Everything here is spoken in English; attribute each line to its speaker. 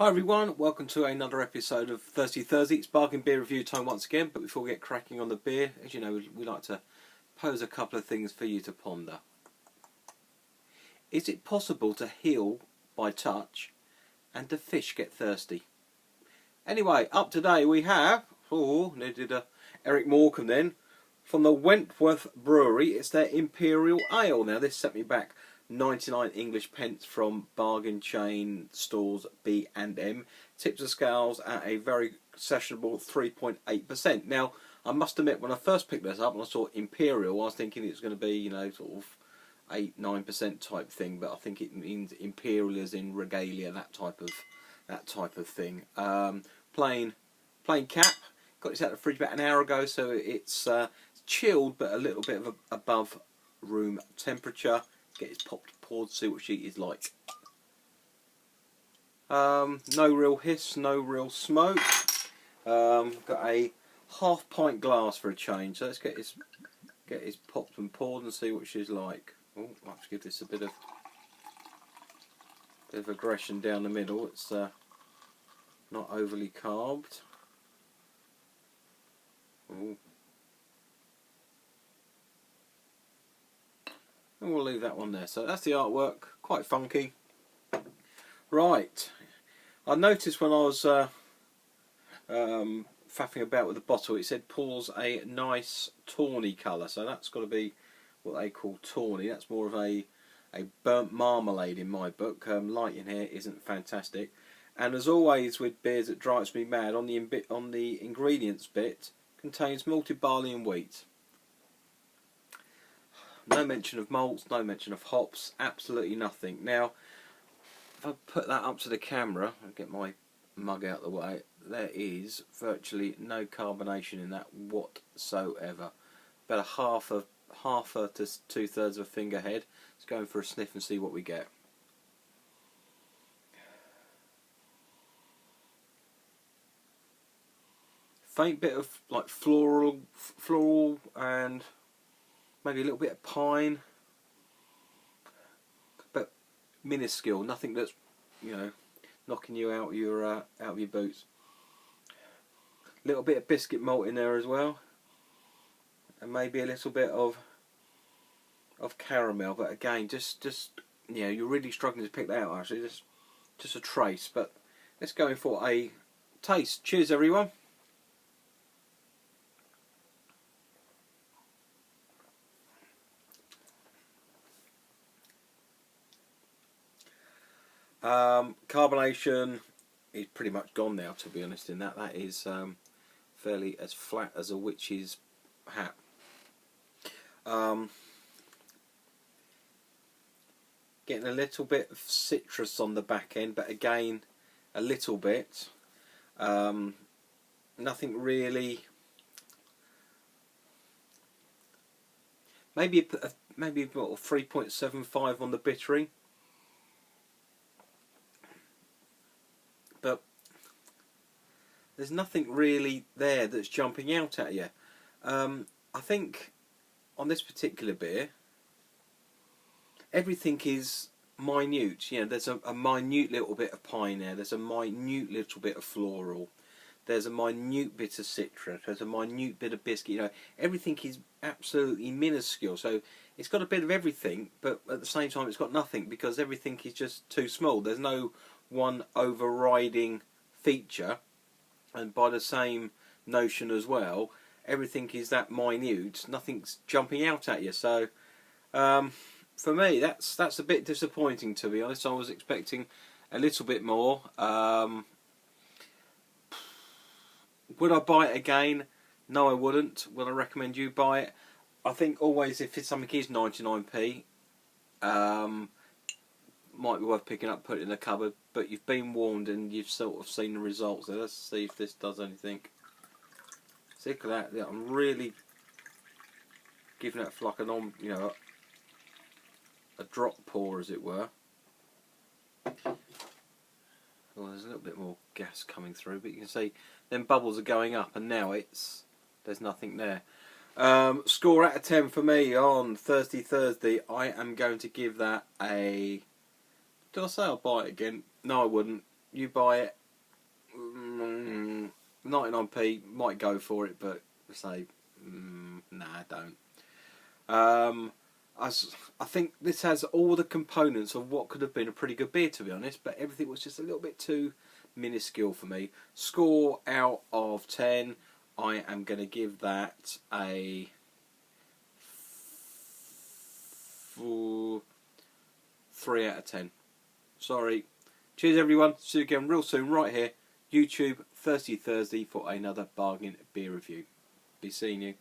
Speaker 1: Hi everyone, welcome to another episode of Thirsty Thursday. It's Bargain Beer Review time once again, but before we get cracking on the beer, as you know, we like to pose a couple of things for you to ponder. Is it possible to heal by touch and do fish get thirsty? Anyway, up today we have, needed a Eric Morecambe then, from the Wentworth Brewery. It's their Imperial Ale. Now this set me back 99 English pence from bargain chain stores B&M. Tips the scales at a very sessionable 3.8%. Now, I must admit, when I first picked this up and I saw Imperial, I was thinking it was going to be, you know, sort of 8-9% type thing, but I think it means Imperial as in regalia, that type of thing. Plain cap. Got this out of the fridge about an hour ago, so it's chilled, but a little bit of above room temperature. Get it popped, poured, see what she is like. No real hiss, no real smoke. Got a half pint glass for a change. So let's get this popped and poured and see what she's like. Oh, let's give this a bit of aggression down the middle. It's not overly carbed. Ooh. And we'll leave that one there. So that's the artwork, quite funky. Right, I noticed when I was faffing about with the bottle, it said pours a nice tawny colour. So that's got to be what they call tawny. That's more of a burnt marmalade in my book. Light in here isn't fantastic. And as always with beers that drives me mad, on the ingredients bit, contains malted barley and wheat. No mention of malts, no mention of hops, absolutely nothing. Now, if I put that up to the camera, I'll get my mug out of the way, there is virtually no carbonation in that whatsoever. About half a to 2/3 of a finger head. Let's go in for a sniff and see what we get. Faint bit of like floral and maybe a little bit of pine, but minuscule. Nothing that's, you know, knocking you out of your boots. A little bit of biscuit malt in there as well, and maybe a little bit of caramel. But again, just you know, you're really struggling to pick that out. Actually, just a trace. But let's go in for a taste. Cheers, everyone. Carbonation is pretty much gone now, to be honest. In that is fairly as flat as a witch's hat. Getting a little bit of citrus on the back end, but again, a little bit. Nothing really. Maybe 3.75 on the bittering. But there's nothing really there that's jumping out at you. I think on this particular beer, everything is minute. You know, there's a minute little bit of pine there. There's a minute little bit of floral. There's a minute bit of citrus. There's a minute bit of biscuit. You know, everything is absolutely minuscule. So it's got a bit of everything, but at the same time, it's got nothing because everything is just too small. There's no one overriding feature, and by the same notion as well, everything is that minute, nothing's jumping out at you. So for me, that's a bit disappointing, to be honest. I was expecting a little bit more. Would I buy it again? No, I wouldn't. Would I recommend you buy it? I think always, if something is 99p, might be worth picking up, put it in the cupboard, but you've been warned and you've sort of seen the results. So let's see if this does anything. See, look at that. I'm really giving it like a drop pour, as it were. Well, there's a little bit more gas coming through, but you can see them bubbles are going up, and now there's nothing there. Score out of 10 for me on Thirsty Thursday. I am going to give that a... Did I say I'll buy it again? No, I wouldn't. You buy it, 99p, might go for it, but say, nah, don't. I think this has all the components of what could have been a pretty good beer, to be honest, but everything was just a little bit too minuscule for me. Score out of 10, I am going to give that a 3 out of 10. Sorry. Cheers everyone, see you again real soon right here, YouTube, Thirsty Thursday, for another bargain beer review. Be seeing you.